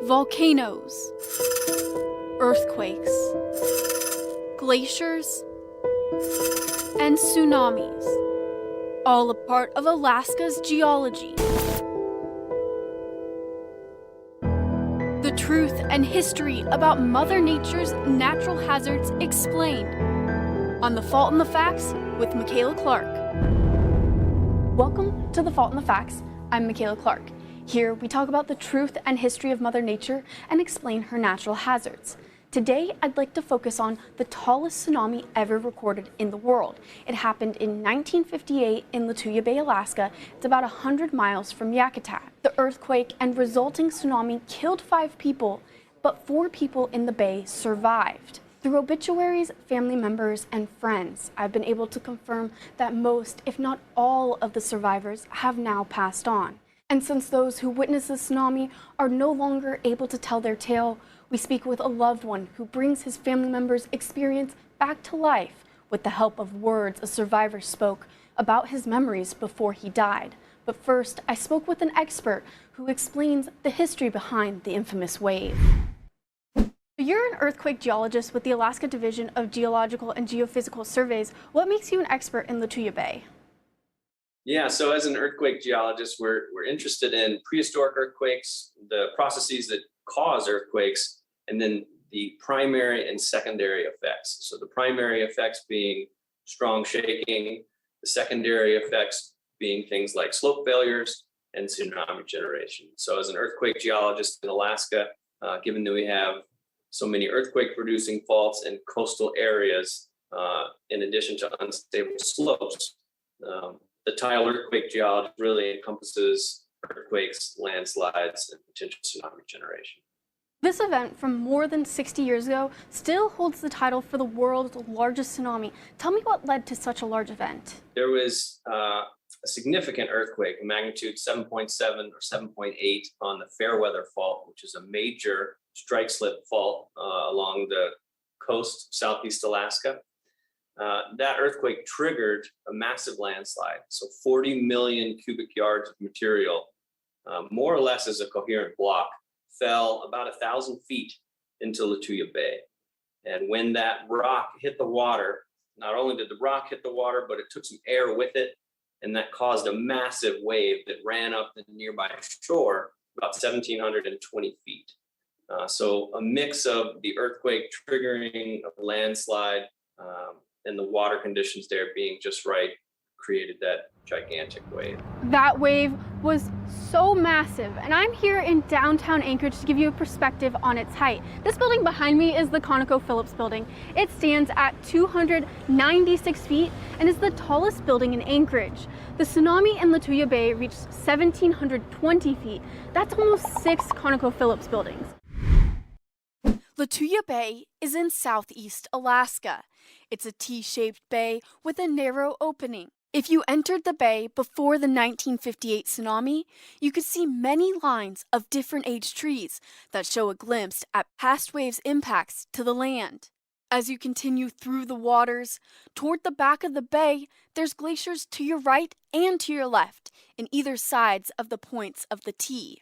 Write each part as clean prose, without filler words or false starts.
Volcanoes, earthquakes, glaciers, and tsunamis, all a part of Alaska's geology. The truth and history about Mother Nature's natural hazards explained on The Fault in the Facts with Makayla Clark. Welcome to The Fault in the Facts. I'm Makayla Clark. Here we talk about the truth and history of Mother Nature and explain her natural hazards. Today I'd like to focus on the tallest tsunami ever recorded in the world. It happened in 1958 in Lituya Bay, Alaska. It's about 100 miles from Yakutat. The earthquake and resulting tsunami killed 5 people, but 4 people in the bay survived. Through obituaries, family members, and friends, I've been able to confirm that most, if not all, of the survivors have now passed on. And since those who witnessed the tsunami are no longer able to tell their tale, we speak with a loved one who brings his family member's experience back to life with the help of words a survivor spoke about his memories before he died. But first, I spoke with an expert who explains the history behind the infamous wave. You're an earthquake geologist with the Alaska Division of Geological and Geophysical Surveys. What makes you an expert in Lituya Bay? Yeah, so as an earthquake geologist, we're interested in prehistoric earthquakes, the processes that cause earthquakes, and then the primary and secondary effects. So the primary effects being strong shaking, the secondary effects being things like slope failures and tsunami generation. So as an earthquake geologist in Alaska, given that we have so many earthquake-producing faults in coastal areas, in addition to unstable slopes, the tile earthquake geology really encompasses earthquakes, landslides, and potential tsunami generation. This event from more than 60 years ago still holds the title for the world's largest tsunami. Tell me what led to such a large event. There was a significant earthquake, magnitude 7.7 or 7.8 on the Fairweather Fault, which is a major strike slip fault along the coast, southeast Alaska. That earthquake triggered a massive landslide. So 40 million cubic yards of material, more or less as a coherent block, fell about 1,000 feet into Lituya Bay. And when that rock hit the water, not only did the rock hit the water, but it took some air with it. And that caused a massive wave that ran up the nearby shore about 1,720 feet. So a mix of the earthquake triggering a landslide, and the water conditions there being just right created that gigantic wave. That wave was so massive, and I'm here in downtown Anchorage to give you a perspective on its height. This building behind me is the ConocoPhillips building. It stands at 296 feet and is the tallest building in Anchorage. The tsunami in Lituya Bay reached 1,720 feet. That's almost 6 ConocoPhillips buildings. Lituya Bay is in southeast Alaska. It's a T-shaped bay with a narrow opening. If you entered the bay before the 1958 tsunami, you could see many lines of different age trees that show a glimpse at past waves' impacts to the land. As you continue through the waters, toward the back of the bay, there's glaciers to your right and to your left, in either sides of the points of the T.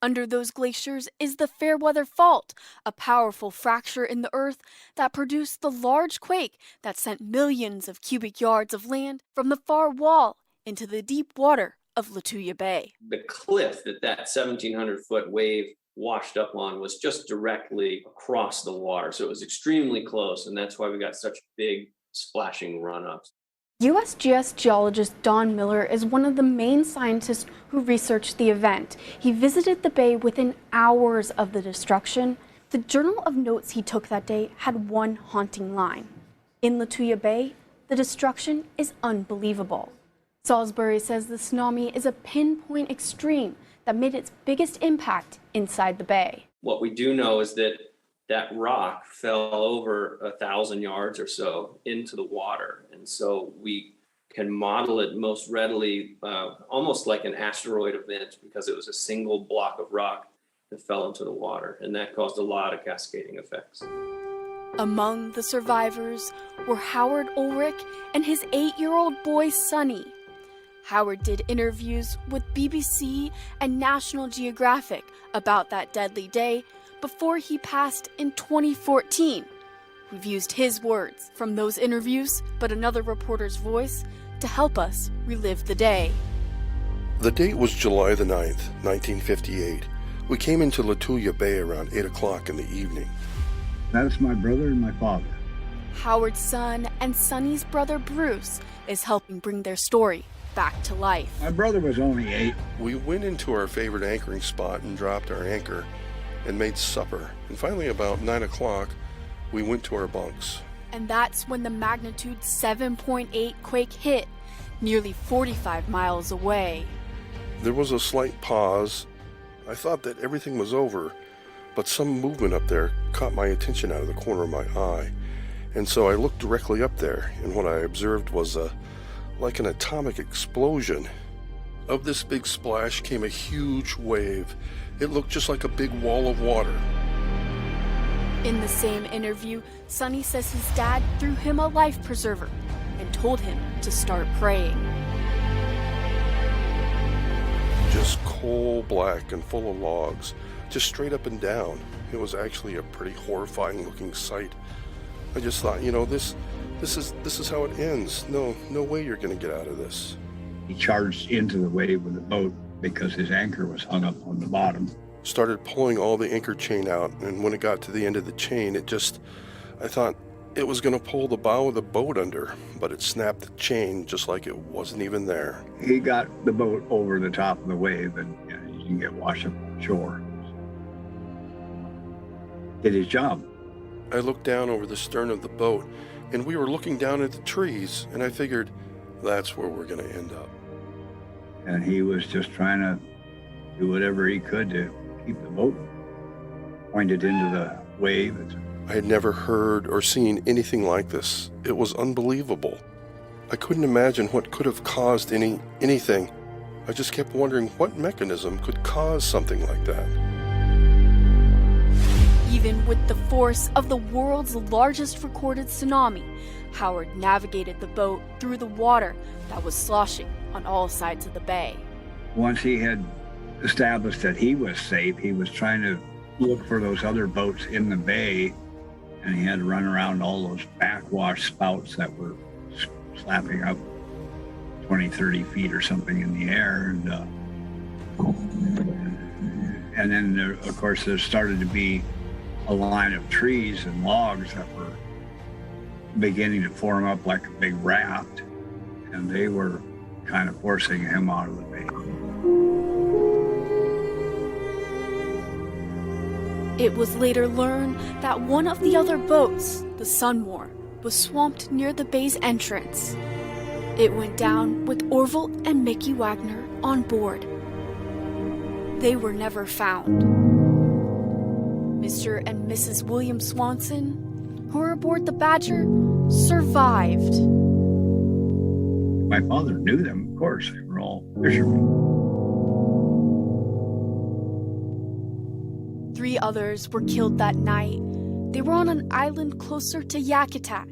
Under those glaciers is the Fairweather Fault, a powerful fracture in the earth that produced the large quake that sent millions of cubic yards of land from the far wall into the deep water of Lituya Bay. The cliff that 1,700-foot wave washed up on was just directly across the water. So it was extremely close, and that's why we got such big splashing run-ups. USGS geologist Don Miller is one of the main scientists who researched the event. He visited the bay within hours of the destruction. The journal of notes he took that day had one haunting line. In Lituya Bay, the destruction is unbelievable. Salisbury says the tsunami is a pinpoint extreme that made its biggest impact inside the bay. What we do know is that rock fell over 1,000 yards or so into the water. And so we can model it most readily, almost like an asteroid event, because it was a single block of rock that fell into the water. And that caused a lot of cascading effects. Among the survivors were Howard Ulrich and his 8-year-old boy, Sonny. Howard did interviews with BBC and National Geographic about that deadly day before he passed in 2014. We've used his words from those interviews, but another reporter's voice, to help us relive the day. The date was July the 9th, 1958. We came into Lituya Bay around 8 o'clock in the evening. That's my brother and my father. Howard's son and Sonny's brother Bruce is helping bring their story back to life. My brother was only 8. We went into our favorite anchoring spot and dropped our anchor and made supper. And finally, about 9 o'clock, we went to our bunks. And that's when the magnitude 7.8 quake hit, nearly 45 miles away. There was a slight pause. I thought that everything was over, but some movement up there caught my attention out of the corner of my eye. And so I looked directly up there, and what I observed was like an atomic explosion. Of this big splash came a huge wave. It looked just like a big wall of water. In the same interview, Sonny says his dad threw him a life preserver and told him to start praying. Just coal black and full of logs, just straight up and down. It was actually a pretty horrifying looking sight. I just thought, this is how it ends. No way you're gonna get out of this. He charged into the wave with the boat because his anchor was hung up on the bottom. Started pulling all the anchor chain out, and when it got to the end of the chain, I thought it was gonna pull the bow of the boat under, but it snapped the chain just like it wasn't even there. He got the boat over the top of the wave, and you can get washed up on shore. Did his job. I looked down over the stern of the boat, and we were looking down at the trees, and I figured that's where we're gonna end up. And he was just trying to do whatever he could to keep the boat pointed into the wave. I had never heard or seen anything like this. It was unbelievable. I couldn't imagine what could have caused anything. I just kept wondering what mechanism could cause something like that. Even with the force of the world's largest recorded tsunami, Howard navigated the boat through the water that was sloshing on all sides of the bay. Once he had established that he was safe, he was trying to look for those other boats in the bay, and he had to run around all those backwash spouts that were slapping up 20, 30 feet or something in the air. And then, of course, there started to be a line of trees and logs that were beginning to form up like a big raft, and they were kind of forcing him out of the bay. It was later learned that one of the other boats, the Sunmore, was swamped near the bay's entrance. It went down with Orville and Mickey Wagner on board. They were never found. Mr. and Mrs. William Swanson, who were aboard the Badger, survived. My father knew them, of course. They were all fishermen. 3 others were killed that night. They were on an island closer to Yakutat.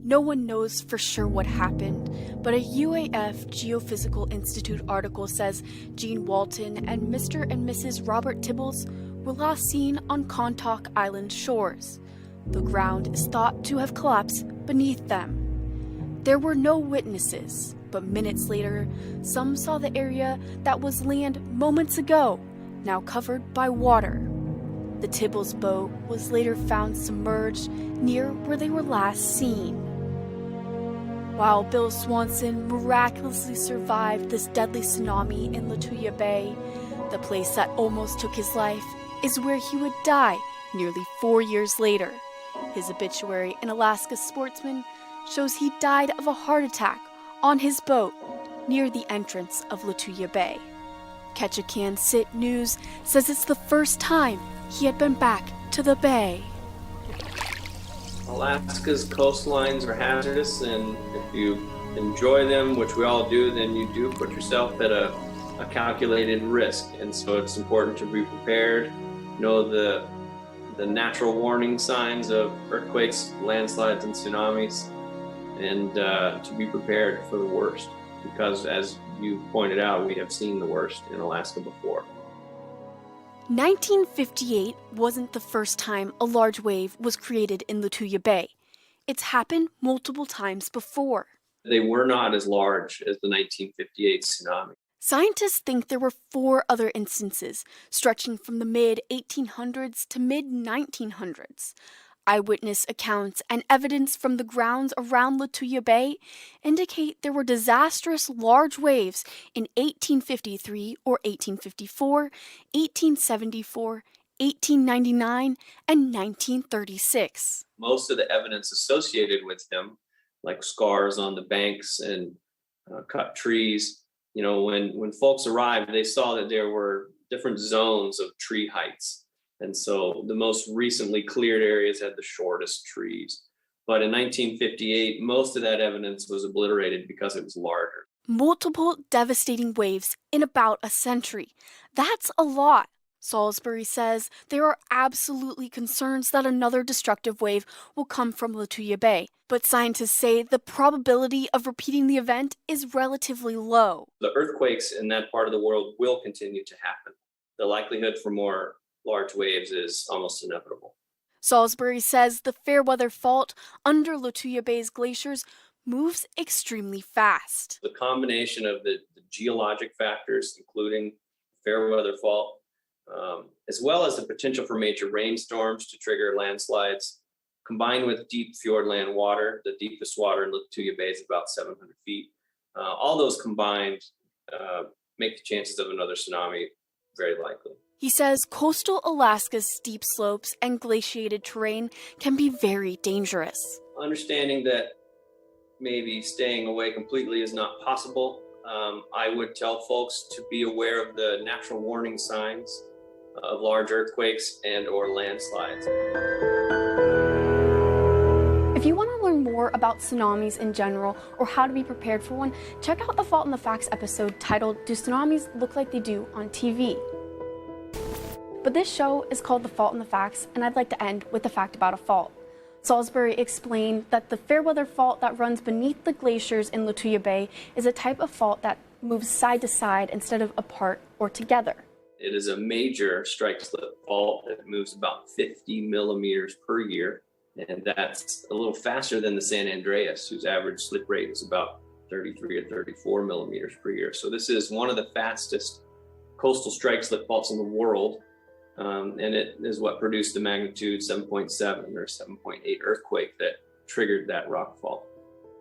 No one knows for sure what happened, but a UAF Geophysical Institute article says Gene Walton and Mr. and Mrs. Robert Tibbles were last seen on Montauk Island shores. The ground is thought to have collapsed beneath them. There were no witnesses, but minutes later, some saw the area that was land moments ago, now covered by water. The Tibbles boat was later found submerged near where they were last seen. While Bill Swanson miraculously survived this deadly tsunami in Lituya Bay, the place that almost took his life is where he would die nearly 4 years later. His obituary in Alaska Sportsman shows he died of a heart attack on his boat near the entrance of Lituya Bay. Ketchikan Sit News says it's the first time he had been back to the bay. Alaska's coastlines are hazardous, and if you enjoy them, which we all do, then you do put yourself at a calculated risk. And so it's important to be prepared, know the natural warning signs of earthquakes, landslides, and tsunamis, and to be prepared for the worst. because, as you pointed out, we have seen the worst in Alaska before. 1958 wasn't the first time a large wave was created in Lituya Bay. It's happened multiple times before. They were not as large as the 1958 tsunami. Scientists think there were 4 other instances, stretching from the mid-1800s to mid-1900s. Eyewitness accounts and evidence from the grounds around Lituya Bay indicate there were disastrous large waves in 1853 or 1854, 1874, 1899, and 1936. Most of the evidence associated with them, like scars on the banks and cut trees, when folks arrived, they saw that there were different zones of tree heights. And so the most recently cleared areas had the shortest trees. But in 1958, most of that evidence was obliterated because it was larger. Multiple devastating waves in about a century. That's a lot. Salisbury says there are absolutely concerns that another destructive wave will come from Lituya Bay, but scientists say the probability of repeating the event is relatively low. The earthquakes in that part of the world will continue to happen. The likelihood for more large waves is almost inevitable. Salisbury says the Fairweather Fault under Lituya Bay's glaciers moves extremely fast. The combination of the geologic factors, including Fairweather Fault, as well as the potential for major rainstorms to trigger landslides, combined with deep fjordland water. The deepest water in Lituya Bay is about 700 feet. All those combined make the chances of another tsunami very likely. He says coastal Alaska's steep slopes and glaciated terrain can be very dangerous. Understanding that maybe staying away completely is not possible, I would tell folks to be aware of the natural warning signs of large earthquakes and or landslides. If you want to learn more about tsunamis in general or how to be prepared for one, check out the Fault in the Facts episode titled "Do Tsunamis Look Like They Do on TV?" But this show is called The Fault in the Facts, and I'd like to end with a fact about a fault. Salisbury explained that the Fairweather Fault that runs beneath the glaciers in Lituya Bay is a type of fault that moves side to side instead of apart or together. It is a major strike slip fault that moves about 50 millimeters per year, and that's a little faster than the San Andreas, whose average slip rate is about 33 or 34 millimeters per year. So this is one of the fastest coastal strike slip faults in the world, and it is what produced the magnitude 7.7 or 7.8 earthquake that triggered that rock fault.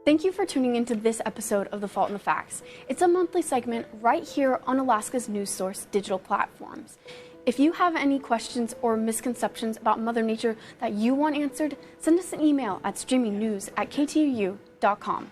Thank you for tuning into this episode of The Fault in the Facts. It's a monthly segment right here on Alaska's news source digital platforms. If you have any questions or misconceptions about Mother Nature that you want answered, send us an email at streamingnews@ktuu.com.